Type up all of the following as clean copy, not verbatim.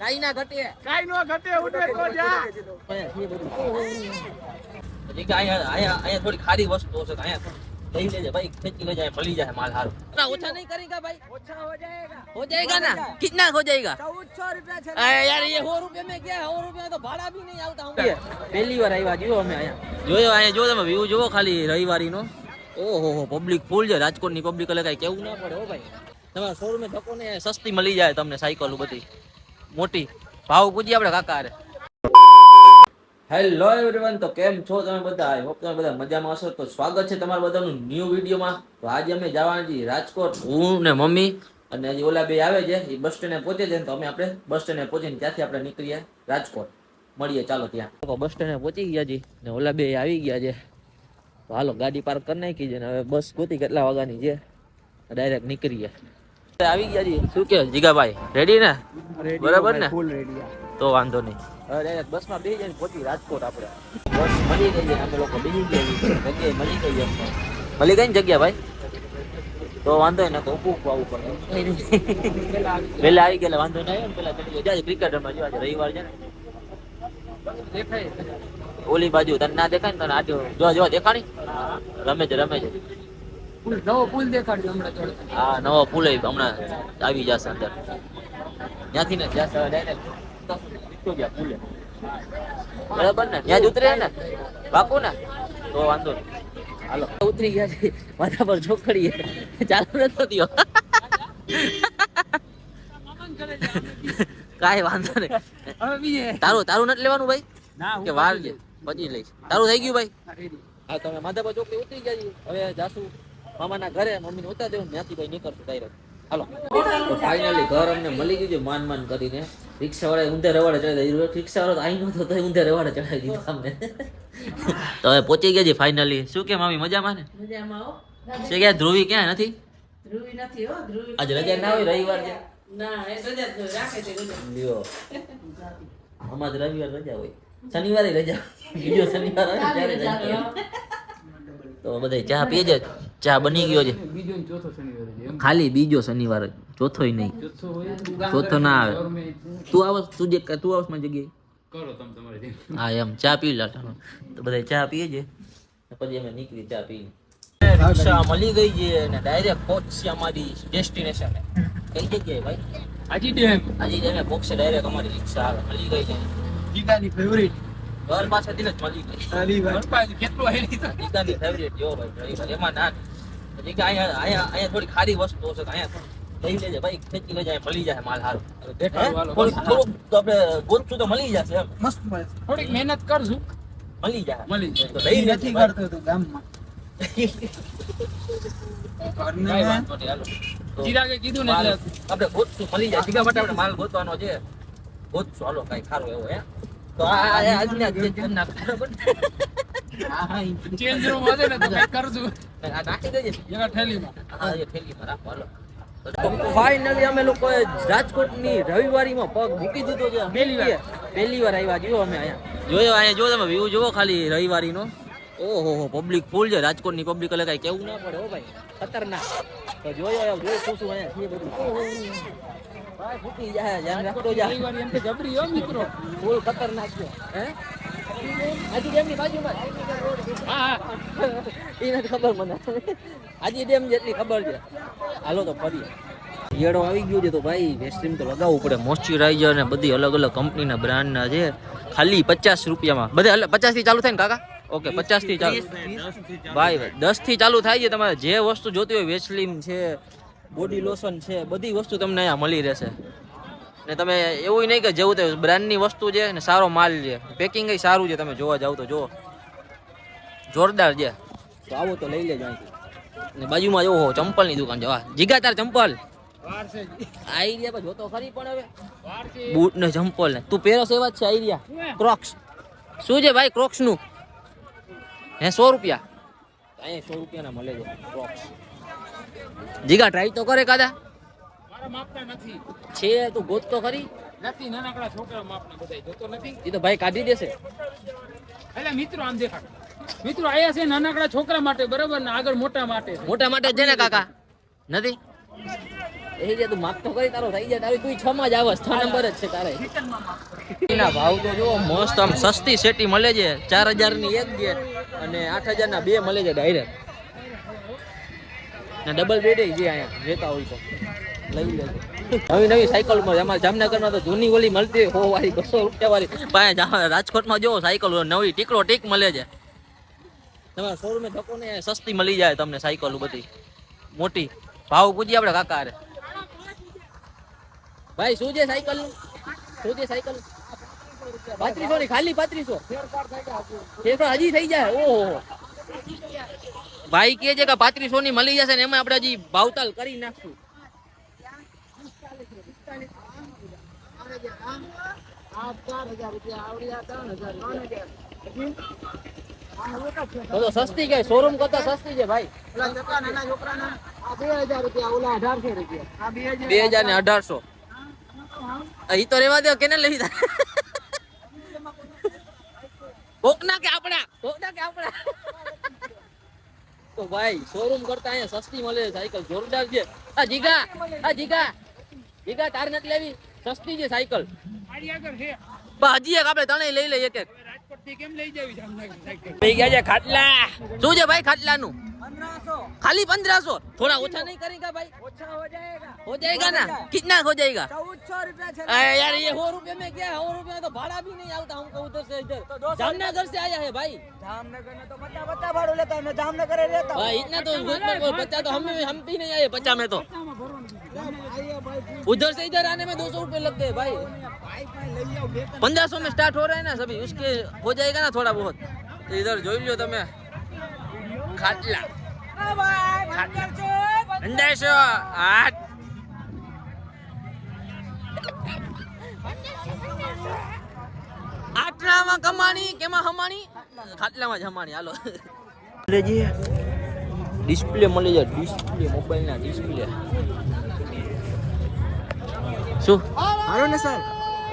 કાઈ ના ઘટે ઉડે તો જા અહીંયા થોડી ખારી વસ્તુ હશે અહીંયા લઈ લેજે ભાઈ ખેંચી ले जाए भली जाए माल हारो ना ओछा नहीं करेगा भाई ओछा हो जाएगा ना कितना हो जाएगा 1400 रुपया यार ये 100 रुपए में क्या 100 रुपए में तो भाड़ा भी नहीं આવતા હું પહેલી વાર આવ્યા જો અમે અહીંયા જો તમે વ્યૂ જોવો ખાલી રવિવારીનો ઓહો પબ્લિક ફૂલ છે રાજકોટની પબ્લિક એટલે કઈ કેવું ના પડે હો ભાઈ તમારા શોરૂમે ધક્કો ને સસ્તી મળી જાય તમને સાયકલ બધી મોટી ભાવ પૂછી આપણે કાકા અરે હેલો એવરીવન તો કેમ છો તમે બધા આઈ હોપ તમે બધા મજામાં હશો તો સ્વાગત છે તમારા બધાનું ન્યૂ વિડીયોમાં તો આજે અમે જવાના છીએ રાજકોટ હું ને મમ્મી અને હજી ઓલા બે આવે છે એ બસ સ્ટેન્ડે પહોંચે છે તો અમે આપણે બસ સ્ટેન્ડે પહોંચીને ત્યાંથી આપણે નીકળીએ રાજકોટ મળીએ ચાલો ત્યાં બસ સ્ટેન્ડે પહોંચી ગયા છીએ ને ઓલા બે આવી ગયા છે તો હાલો ગાડી પાર્ક કરી નાખી છે ને હવે બસ ગોતી કેટલા વાગ્યાની છે ડાયરેક્ટ નીકળીએ આવી ગયા છીએ શું કે જીગાભાઈ રેડી ને બરાબર ને ફૂલ રેડી તો વાંધો નહીં હવે ડાયરેક્ટ બસમાં બેસી જઈને પહોંચી રાજકોટ આપણે બસ મળી ગઈ છે અમે લોકો બેસી ગયા જગ્યાએ મળી ગઈ છે મળી ગઈ ને જગ્યા ભાઈ તો વાંધો ને તો ઊભું આવવું પડે વહેલા આવી ગયેલા વાંધો નહીં ને પેલા ચડી જાય ક્રિકેટ રમવા જેવા રવિવાર છે ને ઓલી બાજુ તને ના દેખાય ને તને આજો જો દેખાણી રમે છે નવો પુલ દેખાડ્યો હમણાં હા નવો પુલ હમણાં આવી જશે અંદર ત્યાંથી ને જશે ડાયરેક્ટ પુલે બરાબર ને ત્યાં જ ઉતરે ને બાપુ ને તો વાંધો નહીં હાલો ઉતરી ગયા છે માથા પર છોકરીએ ચાલુ નતો થયો કાંઈ વાંધો નહીં તારું નથી લેવાનું ભાઈ કે વાર છે પછી લઈશ તારું થઈ ગયું ભાઈ હા તમે માથા પર છોકરી ઉતરી ગયા હવે જાસુ મામાના ઘરે મમ્મીને ઉતાર દેવું ત્યાંથી ભાઈ નીકળશું ડાયરેક્ટ હાલો તો ફાઇનલી ઘર અમને મળી ગયું છે માન કરીને રિક્ષા વાળા ઊંધે રવાડે ચડાવી દીધું રિક્ષા વાળો આવી નતો તો ઊંધે રવાડે ચડાવી દીધું અમને તો હવે પહોંચી ગયા છે ફાઇનલી શું કે મામી મજામાં ને મજામાં હો છે કે ધ્રુવી ક્યાં નથી ધ્રુવી નથી હો ધ્રુવી આજ રજા ના હોય રવિવાર છે ના એ રજા રાખે છે રજા લ્યો અમાર રવિવાર રજા હોય શનિવારે રજા બીજો શનિવાર આવે ત્યારે રજા તો બધા ચા પીએ છે ચા બની ગયો છે બીજો ને ચોથો શનિવાર ખાલી બીજો શનિવાર ચોથોય નહીં ચોથો ના આવે તું આવસ તું આવસ માં જગ્યાએ કરો તમે તમારે હા એમ ચા પી લાટાનો તો બધા ચા પીએ છે પછી અમે નીકળી ચા પીને રિક્ષા મળી ગઈ છે અને ડાયરેક્ટ પહોંચી અમારી ડેસ્ટિનેશન કઈ જગ્યાએ ભાઈ હાજી ડેમ પહોંચશે ડાયરેક્ટ અમારી રિક્ષા મળી ગઈ છે ગીતાની ફેવરિટ ઘર પાસેથી જ મળી ગઈ કેટલું ગીતાની ફેવરિટ જો ભાઈ એમાં ના અહીંયા થોડી ખારી વસ્તુ હશે અહીંયા લઈ લેજે ભાઈ ખેંચી લે જાય મળી જાય માલ હારો થોડુંક આપણે ગોતશું તો મળી જશે એમ મસ્ત મળે થોડીક મહેનત કરશું મળી જાય તો લઈ નથી કરતો તો ગામમાં જીરાગે કીધું ને એટલે આપણે ગોતશું મળી જાય જીગા માટે આપણે માલ ગોતવાનો છે ગોતશું હાલો કઈ ખારું એવું હે તો આજના ના બરાબર ચેન્જ રૂમ હશે ને તો કઈ કરશું આ નાખી દેજે એના થેલીમાં હા એ થેલીમાં રાખો હાલો ફાઇનલી અમે લોકો રાજકોટની રવિવારીમાં પગ મૂકી દીધો છે પહેલી વાર આવ્યા જો અમે અહીંયા જો તમે વ્યૂ જોવો ખાલી રવિવારીનો ઓહો પબ્લિક ફૂલ છે રાજકોટની પબ્લિક એટલે કઈ કેવું ના પડે હો ભાઈ ખતરનાક તો જોયો શું અહીંયા છે બધું ભાઈ ફૂટી જાય ધ્યાન રાખતો જા રવિવારી એમ કે જબરી હો મિત્રો ફૂલ ખતરનાક છે હે હાજી ડેમની બાજુમાં હા એને ખબર મને હાજી ડેમ જેટલી ખબર છે હાલો તો ફરીએ યેડો આવી ગયો છે તો ભાઈ વેસ્ટ્રીમ તો લગાવવું પડે મોઇશ્ચરાઇઝર ને બધી અલગ અલગ કંપનીના બ્રાન્ડના છે ખાલી 50 રૂપિયામાં બધા 50 થી ચાલુ થાય ને કાકા ઓકે 50 થી ચાલુ ભાઈ 10 થી ચાલુ થાય છે તમારે જે વસ્તુ જોતી હોય વેસ્લીમ છે બોડી લોશન છે બધી વસ્તુ તમને અહીંયા મળી રહેશે ને તમે એવું નહીં કે જેવું તે બ્રાન્ડની વસ્તુ છે ને સારો માલ છે પેકિંગ એ સારું છે તમે જોવા જાવ તો જો જોરદાર છે તો આવો તો લઈ લેજો અહીંથી ને બાજુમાં જોવો ચંપલની દુકાન છે વાહ જીગા તાર ચંપલ આઈડિયા પર જોતો ખરી પણ હવે બૂટ ને ચંપલ ને તું પહેરો સેવા જ છે આઈડિયા ક્રોક્સ શું છે ભાઈ ક્રોક્સ નું હે 100 રૂપિયા અહીંયા 100 રૂપિયાના મળે છે ક્રોક્સ જીગા ટ્રાય તો કરે કાદા મારા માપના નથી છે તું ગોત તો ખરી નથી નાનકડા છોકરા માપના બધાય જોતો નથી એ તો ભાઈ કાઢી દેશે એટલે મિત્રો આમ દેખાડ મિત્રો આયા છે નાનકડા છોકરા માટે બરાબર ને આગળ મોટા માટે છે ને કાકા નથી એ જે તું માપ તો કરી તારો થઈ જાય તારી તું 6 માં જ આવસ 6 નંબર જ છે તારે એના ભાવ તો જો મસ્ત આમ સસ્તી સેટી મળે છે 4000 ની એક છે અને 8000 ના બે મળે છે ડાયરેક્ટ ને ડબલ બેડ જે અહીંયા લેતા હોય તો લઈ લેજો નવી સાયકલ માં અમારા જામનગરમાં તો જૂની ઓલી મળતી 100 વાળી 200 રૂપિયા વાળી પાસે રાજકોટમાં જો સાયકલ નવી ટીકડો ટીક મળે છે તમારા શોરૂમે ધક્કો ને સસ્તી મળી જાય તમને સાયકલ બધી મોટી ભાવ પૂછી આપણે કાકા રે ભાઈ શું છે સાયકલ નું શું છે સાયકલ 3500 ની ખાલી 3500 ફેરફાર હજી થઈ જાય ઓહો ભાઈ કે છે કે 3500 ની મળી જશે ને એમાં આપણે હજી ભાવતાલ કરી નાખશું તો સસ્તી કે શોરૂમ કરતા સસ્તી છે ભાઈ 2000 રૂપિયા ઓલા 1800 રૂપિયા 2000 ને 1800 ઈ તો રેવા દે કેને લઈ જા કોકના કે આપડા તો ભાઈ શોરૂમ કરતા અહીંયા સસ્તી મળે સાયકલ જોરદાર છે આ જીગા તાર નથી લેવી સસ્તી છે સાયકલ હજી એક આપણે ત્રણેય લઈ લઈએ એક એક કેમ લઈ જાવી જામનગર સાયકલ લઈ ગયા છે ખાટલા શું છે ભાઈ ખાટલાનું 1500 खाली 1500 थोड़ा ओछा नहीं करेगा भाई ओछा हो जाएगा ना कितना हो जाएगा 1400 रुपया यार ये 100 रुपये में क्या 100 रुपये में तो भाड़ा भी नहीं आता हमको उधर से इधर जामनगर से आया है भाई जामनगर में तो बच्चा भाड़ा लेता है मैं जामनगर रहता हूं भाई इतना तो बच्चा तो हम भी नहीं आए 50 में तो उधर से इधर आने में 200 रुपये लगते हैं भाई 1500 में स्टार्ट हो रहा है ना सभी उसके हो जाएगा ना थोड़ा बहुत तो इधर જોઈ લ્યો તમે ખાટલા 1500 8 આટલામાં કમાણી કેમાં હમાણી ખાટલામાં જ હમાણી હાલો લેજી ડિસ્પ્લે મળી જાય ડિસ્પ્લે મોબાઈલ ના ડિસ્પ્લે શું હાલો ને સર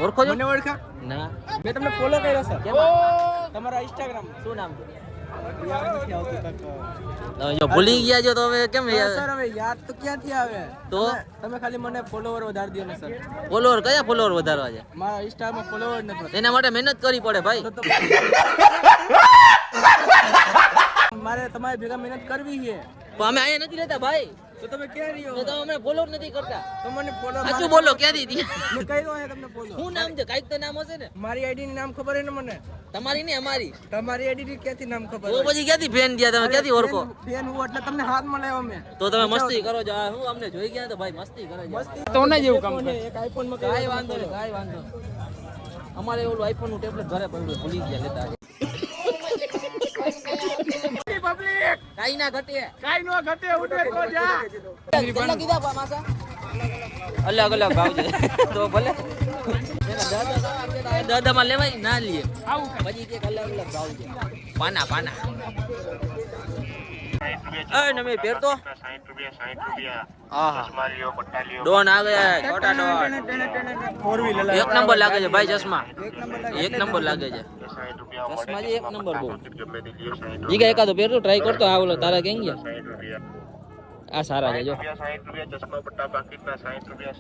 ઓળખો છો મને ઓળખા ના મેં તમને ફોલો કર્યો સર તમારા ઇન્સ્ટાગ્રામ શું નામ છે જો ભૂલી ગયા છો તો હવે કેમ સર હવે યાદ તો ક્યાંથી આવે તો તમે ખાલી મને ફોલોવર વધારી દો ને સર ફોલોવર કયા ફોલોવર વધારવા છે મારા ઇન્સ્ટામાં ફોલોવર નથી એના માટે મહેનત કરવી પડે ભાઈ મારે તમારી ભેગા મહેનત કરવી છે પણ અમે અહીંયા નથી રહેતા ભાઈ તો તમે ક્યાં રહ્યો તો અમે ફોલો નથી કરતા તો મને ફોલો સાચું બોલો ક્યાંથી દી મેં કહ્યો છે તમને ફોલો શું નામ છે કાઈક તો નામ હશે ને મારી આઈડી ની નામ ખબર છે ને મને તમારી ને અમારી તમારી આઈડી ની ક્યાંથી નામ ખબર તો પછી ક્યાંથી ફેન દિયા તમે ક્યાંથી ઓળખો ફેન હું એટલે તમને હાથમાં લાવ્યો મેં તો તમે મસ્તી કરો છો હું અમને જોઈ ગયા તો ભાઈ મસ્તી કરો મસ્તી તો ના જેવું કામ છે એક આઈફોન માં કાઈ વાંધો અમારે ઓલું આઈફોન નું ટેબ્લેટ ઘરે પડ્યું ભૂલી ગયા લેતા કાઈ ના ઘટે ઉડે કો જા કેટલા કીધા માસા અલગ અલગ ભાવ છે તો ભલે દાદા માં લેવાય ના લીએ પછી એક અલગ અલગ ભાવ છે પાના એ નમે પેર તો 60 રૂપિયા ચશ્મા લ્યો પટ્ટા લ્યો ડોન આ ગયા છોટા ડોન 4 વ્હીલર એક નંબર લાગે છે ભાઈ ચશ્મા એક નંબર લાગે છે ચશ્મા જે એક નંબર બહુ જીગા એકાદો પેર તો ટ્રાય કરતો આ ઓલો તારા કેમ ગયા આ સારા છે જો 60 રૂપિયા ચશ્મા પટ્ટા પાકીટના 60 રૂપિયા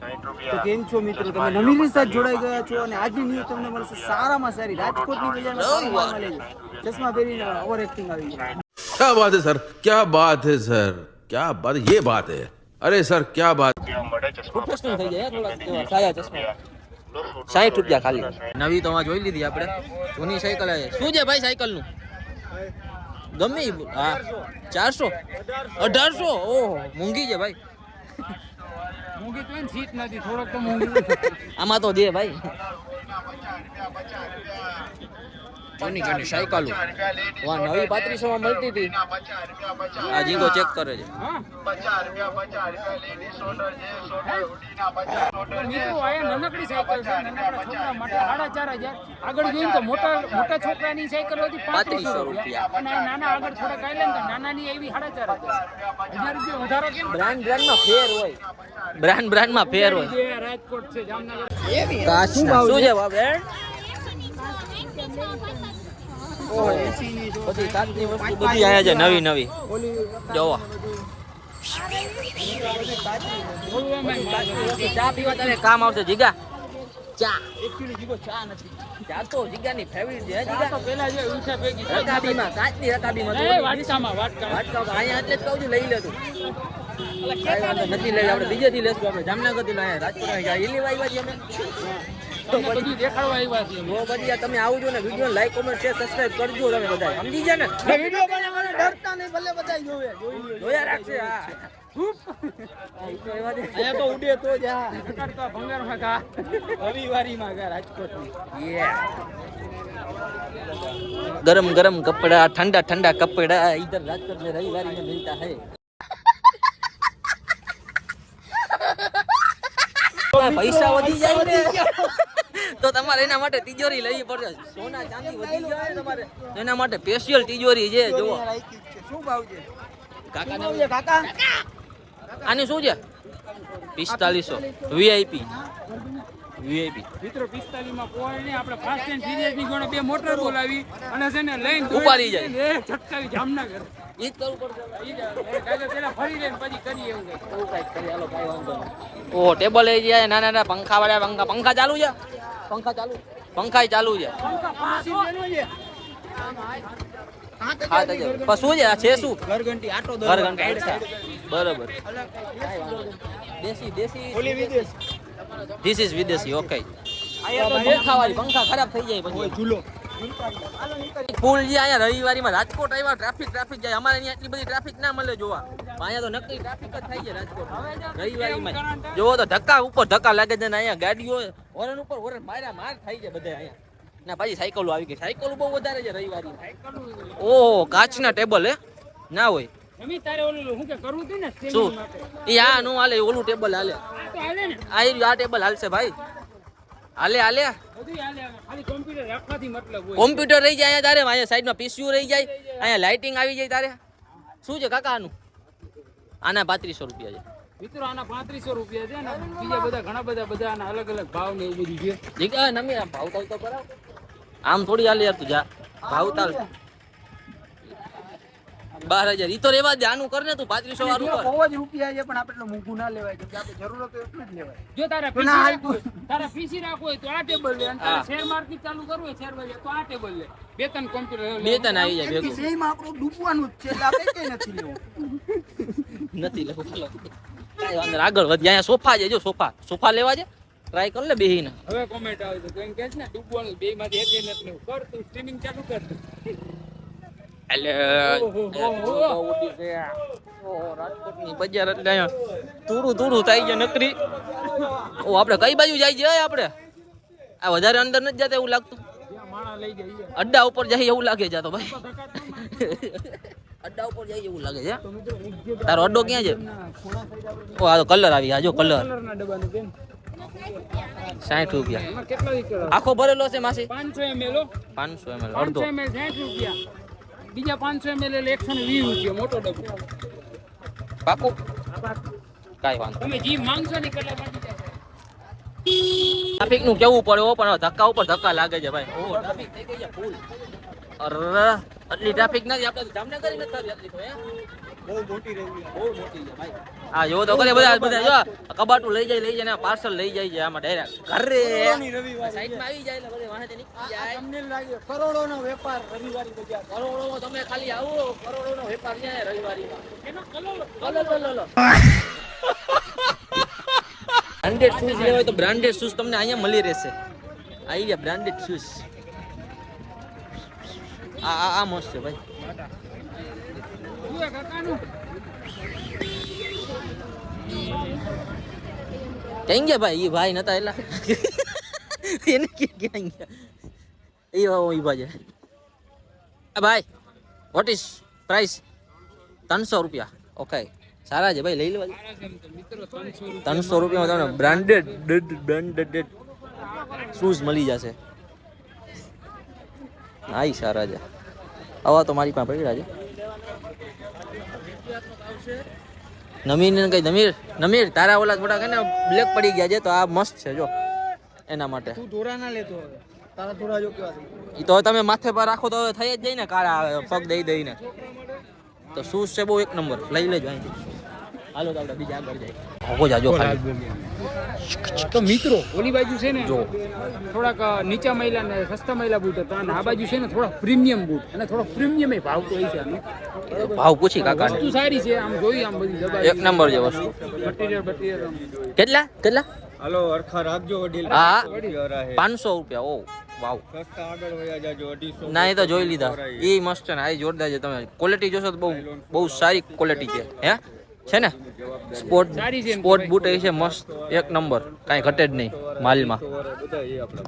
તો કેમ છો મિત્રો તમે નમીરી સાથે જોડાઈ ગયા છો અને આજની ન્યૂઝ તમને મળશે સારામાં સારી રાજકોટની બજારમાં મળે છે ચશ્મા પહેરીને ઓવર એક્ટિંગ આવી છે क्या बात है सर क्या बात है सर क्या बात ये बात है अरे सर क्या बात પ્રોફેશનલ થઈ જાય થોડા સાયા ચશ્મા 60 રૂપિયા ખાલી નવી તો જોઈ લીધી આપણે જૂની સાયકલ છે શું છે ભાઈ સાયકલ નું ગમે હા 400 1800 ઓહો મોંઘી છે ભાઈ મોંઘી તો સીટ નથી થોડોક તો મોંઘી આમાં તો દે ભાઈ જૂની સાયકલ વા નવી 3500 માં મળતી હતી આ જીગો ચેક કરે છે 50 રૂપિયા લેડીઝ ઓર્ડર છે મિત્રો આ નાનકડી સાયકલ છે નાનકડા છોકરા માટે 4500 આગળ જોઈને તો મોટા છોકરાની સાયકલ હતી 3500 રૂપિયા અને નાના આગળ થોડા કાઈ લે તો નાનાની એવી 4500 રૂપિયા વધારો કેમ બ્રાન્ડ માં ફેર હોય બ્રાન્ડ માં ફેર હોય રાજકોટ છે જામનગર એવી શું છે બાબે પછી કાચની વસ્તુ બધી આયા છે નવી જોવો ચા પીવા તારે કામ આવશે જીગા. ચા ચા તો જીગાની ફેવરિટ છે. જીગા તો પેલા જે ઊંચા ભેગી રકાબીમાં કાચની રકાબીમાં વાટકામાં અહીંયા એટલે જ કહું છું લઈ લે તું. કાંઈ વાંધો નથી લઈ આપણે બીજેથી લેશું. આપણે જામનગર થી લાયા રાજકોટ એલી વાઈ અમે તો બધી દેખાડવા આવ્યા છીએ. બહુ બધી તમે આવજો ને video like comment share subscribe કરજો તમે બધા સમજી ગયા ને. વિડીયો બનાવવાને ડરતા નહીં ભલે બધા જોયા રાખશે. હા અહીંયા તો ઉડે તો જા કરતા ભંગારમાં કા રવિવારીમાં કા રાજકોટની गरम गरम कपड़ा ठंडा ठंडा कपड़ा इधर राजकोट में रविवारी में मिलता है. પૈસા વધી જાય ને તો તમારે એના માટે તિજોરી લેવી પડશે. સોના ચાંદી વધી જાય તમારે એના માટે સ્પેશિયલ તિજોરી છે. જુઓ શું ભાવ છે કાકા ને કાકા આની શું છે 4500 વીઆઈપી મિત્રો 45 માં કોઈ નહીં. આપણે ફાસ્ટ એન્ડ સિરિયસ ની ગણો બે મોટર બોલાવી અને છે ને લઈને ઉપાડી જાય છટકાવી જામનગર ઈ જ કરવું પડશે. પેલા ફરી લઈને પછી કરીએ એવું કઈ કરી. હાલો કાઈ વાંધો નહીં. ઓ ટેબલ લઈ જાય નાના નાના પંખા વાળા પંખા ચાલુ છે. પંખા ચાલુ ચાલુ છે. હા તો શું છે છે શું ઘરઘંટી આટો બરોબર. દેશી ધીસ ઇઝ વિદેશી. ઓકે પંખા ખરાબ થઈ જાય પછી ઝૂલો ફૂલ જે અહીંયા રવિવારીમાં રાજકોટ આવ્યા ટ્રાફિક જાય. અમારે અહીંયા એટલી બધી ટ્રાફિક ના મળે જોવા. અહીંયા તો નક્કી ટ્રાફિક જ થાય છે રાજકોટ રવિવારીમાં. જોવો તો ધક્કા ઉપર ધક્કા લાગે છે ને અહીંયા ગાડીઓ હોરન ઉપર હોરન માર થાય છે બધે અહીંયા. ના પછી સાયકલો આવી ગઈ. સાયકલો બહુ વધારે છે રવિવારી. ઓહો કાચના ટેબલ હે ના હોય તારે ઓલું હું કે કરવું હતું ને શું એ આ નું હાલે ઓલું ટેબલ હાલે. આ ટેબલ હાલશે ભાઈ. હાલે ખાલી કોમ્પ્યુટર રાખવાથી મતલબ હોય. કોમ્પ્યુટર રહી જાય તારે અહીંયા સાઈડમાં પીસીયુ રહી જાય. અહીંયા લાઇટિંગ આવી જાય તારે. શું છે કાકા આનું? આના 3500 રૂપિયા છે મિત્રો. આના 3500 રૂપિયા છે ને બીજા બધા ઘણા બધા આના અલગ અલગ ભાવ ને એવું બધું છે. નમી ભાવ તાલ તો કરાવ. આમ થોડી હાલે યાર તું જા ભાવ તાલ 12000 ઈ તો રેવા દે. આનું કર ને તું 3500 વાળું કર. બહુ જ રૂપિયા છે પણ આપણે મોંઘું ના લેવાય કે આપણે જરૂર હોય તો એટલું જ લેવાય. જો તારા પીસી રાખવું હોય તો આ ટેબલ લે અને તારે શેર માર્કેટ ચાલુ કરવું હોય શેર બજાર તો આ ટેબલ લે. બે ત્રણ કોમ્પ્યુટર આવી જાય ભેગું. સેમાં આપણું ડૂબવાનું જ છે એટલે આપણે કઈ નથી લેવું. નથી લેવું. ચાલો કાઈ વાંધો નહીં. આગળ વધી. અહીંયા સોફા છે. જો સોફા લેવા છે. ટ્રાય કર લે બેહીને. હવે કોમેન્ટ આવે તો કેમ કે છે ને ડૂબવાનું બે માંથી એક નથી લેવું. કર તું સ્ટ્રીમિંગ ચાલુ કર. રાજકોટની બજાર એટલે અહીંયા થોડું થાય છે નકરી. ઓ આપણે કઈ બાજુ જાય છે આપણે? આ વધારે અંદર નથી જતા એવું લાગતું. અડ્ડા ઉપર જાય એવું લાગે છે તો ભાઈ. અડ્ડા ઉપર જાય એવું લાગે છે. તારો અડ્ડો ક્યાં છે? ઓ આ તો કલર આવી. આ જો કલર 60 રૂપિયા આખો ભરેલો છે માસી. 500 ml અડધો 60 રૂપિયા. બીજા 500 ml 120 રૂપિયા મોટો ડબ્બો. પાકું કાઈ વાંધો. તમે જી માંગશો ને કેટલા બાકી જશે. ટ્રાફિક નું કેવું પડે હો પણ ધક્કા ઉપર ધક્કા લાગે છે ભાઈ. ઓ ટ્રાફિક થઈ ગઈ છે ફૂલ. અરે આટલી ટ્રાફિક નથી. આપણે જામનગર નથી થતી આટલી તો હે. બહુ મોટી છે ભાઈ. આ જો તો કરે બધા જો કબાટું લઈ જાય ને પાર્સલ લઈ જાય છે આમાં ડાયરેક્ટ ઘરે સાઈડમાં આવી જાય એટલે બધે વાહે નીકળી જાય. તમને લાગે કરોડોનો વેપાર રવિવારી બજાર. કરોડો તમે ખાલી આવો કરોડોનો વેપાર છે રવિવારીમાં. એનો કલર બ્રાન્ડેડ શૂઝ લેવાય તો બ્રાન્ડેડ શૂઝ તમને અહીંયા મળી રહેશે. આવી ગયા બ્રાન્ડેડ શૂઝ. આ મસ્ત છે ભાઈ. ક્યાં ગયા ભાઈ? એ ભાઈ નતા એલા એને ક્યાં ગયા? એ ભાઈ ભાઈ વોટ ઇઝ પ્રાઇસ? 300 રૂપિયા. ઓકે સારા છે ભાઈ લઈ લેવા. 300 રૂપિયામાં તમને બ્રાન્ડેડ શૂઝ મળી જશે. હા ઈ સારા છે. આવા તો મારી પાસે પડ્યા છે. નમીર તારા ઓલા થોડા કને બ્લેક પડી ગયા છે તો આ મસ્ત છે જો એના માટે. તું દોરા ના લેતો હવે. તારા દોરા જો કેવા છે. ઈ તો તમે માથે પર રાખો તો હવે થઈ જ જાય ને કાળા પગ દઈ ને. તો શૂઝ છે બહુ એક નંબર. લઈ લેજો અહીંથી. હાલો તો આપણે બીજા આગળ જાય. હોકો જાજો ખાલી. તો મિત્રો ઓલી બાજુ છે ને જો. થોડાક નીચા મહિલા ને સસ્તા મહિલા બૂટ હતા અને આ બાજુ છે ને થોડા પ્રીમિયમ બૂટ અને થોડો પ્રીમિયમ ભાવ તો હોય છે આનો. ભાવ પૂછી કાકા વસ્તુ સારી છે આમ જોઈએ આમ બધી દબાઈ એક નંબર છે વસ્તુ. મટીરિયલ કેટલા હાલો અરખા રાખજો વડીલ. હા રૂપિયા હે. 500 રૂપિયા. ઓ વાવ. સસ્તા આગળ વયા જાજો 250. ના એ તો જોઈ લીધા. એ મસ્ત છે ને આ જોરદાર છે. તમે ક્વોલિટી જોશો તો બહુ સારી ક્વોલિટી છે. હે છે ને સ્પોર્ટ સારી છે. સ્પોર્ટ બૂટ એ છે મસ્ત એક નંબર. કાંઈ ઘટે જ નહીં માલમાં. બધા એ આપણા.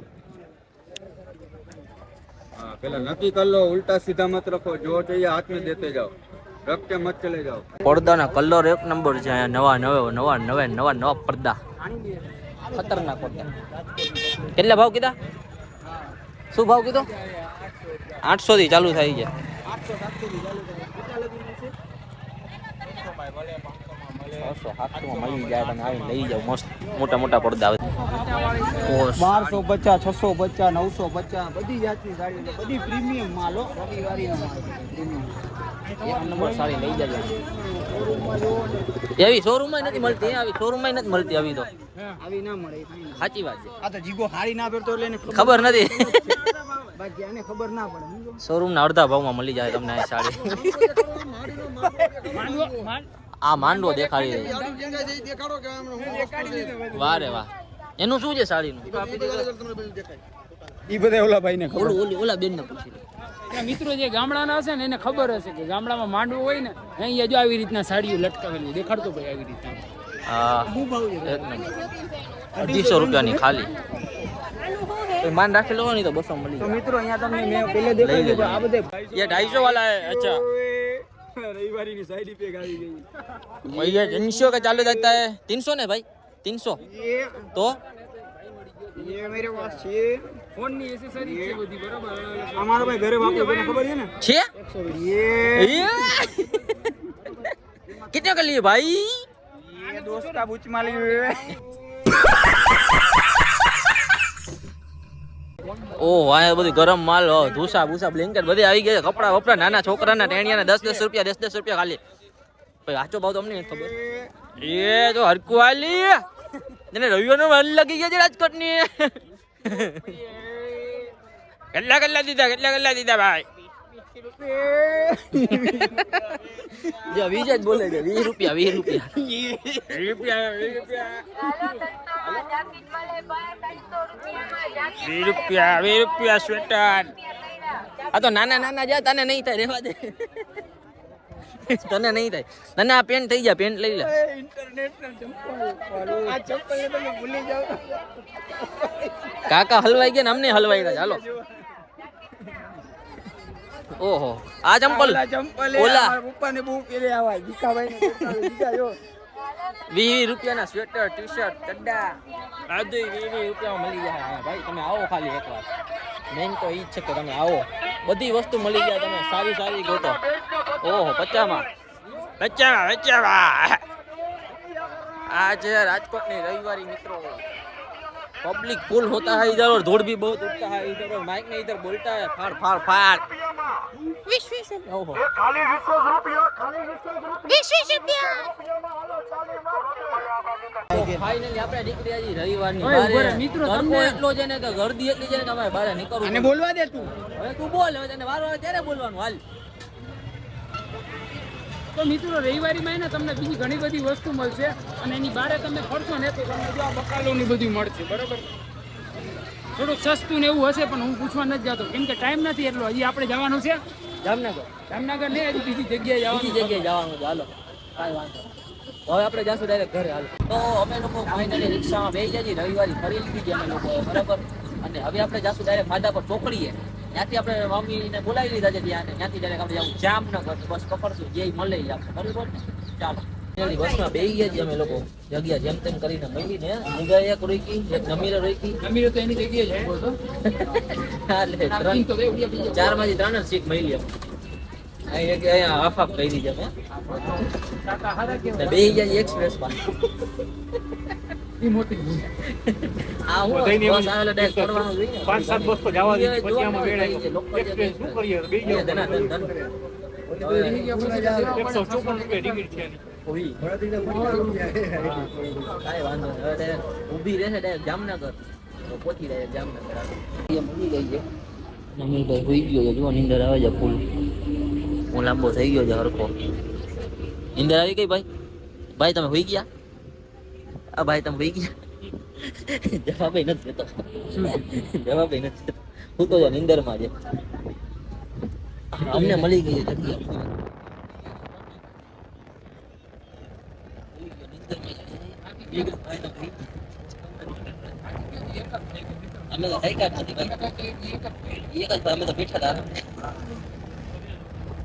હા પેલા નક્કી કર લો ઉલ્ટા સીધા મત રખો જો चाहिए हाथ में देते जाओ रख के मत चले जाओ. પડદાના કલર એક નંબર છે. અહીંયા નવા પડદા ખતરનાક પડદા. કેટલા ભાવ કીધા? શું ભાવ કીધો? 800 થી ચાલુ થાય છે. 700 મળી જાય. તમે આવીને લઈ જાઓ. મસ્ત મોટા મોટા પડદા આવે. 1250 650 950 બધી જાતની સાડી છે બધી પ્રીમિયમ માલ હો રવિવારીનો માલ પ્રીમિયમ એક નંબર સાડી લઈ જાય. એવી શોરૂમમાં નથી મળતી. આવી શોરૂમમાં નથી મળતી. આવી તો આવી ના મળે સાચી વાત છે. આ તો જીગો હારી ના પહેરતો એટલે એને ખબર નથી. બાકી આને ખબર ના પડે શોરૂમના અડધા ભાવમાં મળી જાય તમને આ સાડી. આ માંડવો દેખાડી રહી. વાહ રે વાહ. એનું શું છે સાડીનું? ઈ બધા ઓલા ભાઈને ઓલા બેન ને પૂછી લે. મિત્રો જે ગામડાના હશે ને એને ખબર હશે કે ગામડામાં માંડવો હોય ને અહીંયા જો આવી રીતના સાડીઓ લટકાવેલી દેખાડતો ભાઈ આવી રીતના. હા શું ભાવ છે? એક નંબર. 250 રૂપિયાની ખાલી. માન રાખેલો હોય ને તો 200 મળી તો જાય. મિત્રો અહીંયા તમને મેં પહેલે દેખાડી દીધું આ બધે ये 250 वाला है. अच्छा રવિવારી ની સાઈડ પેક આવી ગઈ भैया 300 का चालू रहता है. 300 ने भाई 300 तो ये मेरे पास છે ફોન ની એસેસરી છે બધી બરાબર અમારો ભાઈ ઘરે વાપરે તને ખબર છે ને छे 120 ये कितने का लिए भाई? ये दोस्त का बुच माली हुए ઓહ આ બધું ગરમ માલ ધૂસા ભૂસા બ્લેન્કેટ બધે આવી ગયા. કપડા વપરા નાના છોકરાના ટેણિયાના 10 રૂપિયા 10 રૂપિયા ખાલી. ભાઈ સાચો ભાવ તમને નથી ખબર. એ તો હરકુ વાલી એને રવિવારનો માલ લાગી ગયા છે રાજકોટની. કેટલા દીધા ભાઈ? જો 20 જ બોલે છે. 20 રૂપિયા 20 રૂપિયા 20 રૂપિયા સ્વેટર. આ તો નાના જા તને નહીં થાય. રહેવા દે. તને નહીં થાય. તને આ પેન્ટ થઈ જાય. પેન્ટ લઈ લે. ઇન્ટરનેશનલ ચંપલ આ ચંપલ ને તમે ભૂલી જાવ કાકા હલવાઈ ગયા ને અમને હલવાઈ ગયા. ચાલો. ઓહો આ ચંપલ ઓલા પપ્પા ને બહુ પહેરે આવા દીકાભાઈ ને દીકા જો 20 રૂપિયાના સ્વેટર ટી શર્ટ ચડ્ડા આ તો 20 રૂપિયામાં મળી જાય. હા ભાઈ તમે આવો ખાલી એકવાર. મેન તો ઈ જ છે કે તમે આવો બધી વસ્તુ મળી જાય. તમે સારી ગોતો. ઓહો 50 આ છે રાજકોટની રવિવારી મિત્રો. पब्लिक फुल होता है इधर और धूल भी बहुत उठता है इधर और माइक में इधर बोलता है फाड़ फाड़ फाड़. ओहो फाइनली આપણે નીકળી આજી રવિવારની બારે. મિત્રો તમને એટલો છે ને કે ગરદી એટલી છે ને કે અમારે બહાર નીકળવું. અને બોલવા દે તું હવે તું બોલ. હવે તને વારો આવે ત્યારે બોલવાનું. હાલ. તો મિત્રો રવિવારીમાં ને તમને બીજી ઘણી બધી વસ્તુ મળશે અને એની બારે તમે ફરશો ને તો તમને જો આ બકાલોની બધું મળશે બરાબર. થોડુંક સસ્તું ને એવું હશે પણ હું પૂછવા નથી જતો કેમ કે ટાઈમ નથી એટલો. હજી આપણે જવાનું છે જામનગર ને હજી બીજી જગ્યાએ જવાનું છે. હાલો કાંઈ વાંધો નહીં. હવે આપણે જાશું ડાયરેક્ટ ઘરે. હાલો તો અમે લોકો ફાઇનલી રિક્ષામાં બેસી જઈએ. રવિવારી ફરી લીધી અમે લોકો બરાબર. અને હવે આપણે જાશું ડાયરેક્ટ ફાયદા પર ચોકડીએ. ત્યાંથી આપણે મમ્મીને બોલાવી લીધા છે ત્યાં. ત્યાંથી ડાયરેક્ટ આપણે જવું જામનગર. બસ પકડશું જે મળે એ આપણે બરાબર ને. ચાલો બસમાં બેસી ગયા છીએ અમે લોકો. જગ્યા જેમ તેમ કરીને મળીને નિગા એક રોકી એક નમીરે રોકી. નમીરે તો એની જગ્યાએ જાય બોલો એટલે 4માંથી 3 જ સીટ મળી. અહીંયા હાફ હાફ કરી દીધી અમે. બેસી જાય એક્સપ્રેસમાં. મોટી આ હું બસ આવેલો ડાયરેક્ટ કરવાનું જોઈએ. 5-7 બસ તો જવા દે પછી આમાં વેડાય એક્સપ્રેસ શું કરીએ બેસી જાવ. 154 રૂપિયા ટિકિટ છે ઓય કાંઈ વાંધો નહીં હવે direct ઊભી રહેશે ડાયરેક્ટ જામનગર તો પહોંચી જાય જામનગર એ મૂકી ગઈ છે મમ્મીભાઈ હોઈ ગયો છે જો નીંદર આવે છે ફૂલ હું લાંબો થઈ ગયો છે હરખો નીંદર આવી ગઈ ભાઈ ભાઈ તમે હોઈ ગયા આ ભાઈ તમે હોઈ ગયા જવાબ નથી દેતો જવાબ નથી દેતો હું તો નીંદરમાં છે અમને મળી ગઈ છે જગ્યા અમે તો કઈ કાઢ નથી ભાઈ એક જ અમે તો બેઠા હતા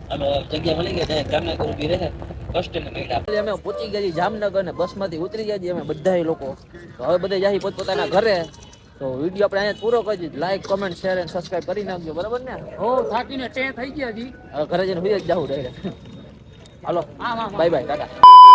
અમે જગ્યા મળી ગઈ જામનગર ઉભી રહે કષ્ટને મળ્યા અમે પહોંચી ગયા જામનગર ને બસમાંથી ઉતરી ગયા છીએ અમે બધા લોકો તો હવે બધા જાય પોતપોતાના ઘરે તો વિડીયો આપણે અહીંયા પૂરો કરી લાઈક કમેન્ટ શેર અને સબસ્ક્રાઇબ કરી નાખજો બરાબર ને હો થાકીને ટે થઈ ગયા જી હવે ઘરે જઈને હુઈ જ જાવું ડાયરેક્ટ હાલો હા બાય બાય ટાટા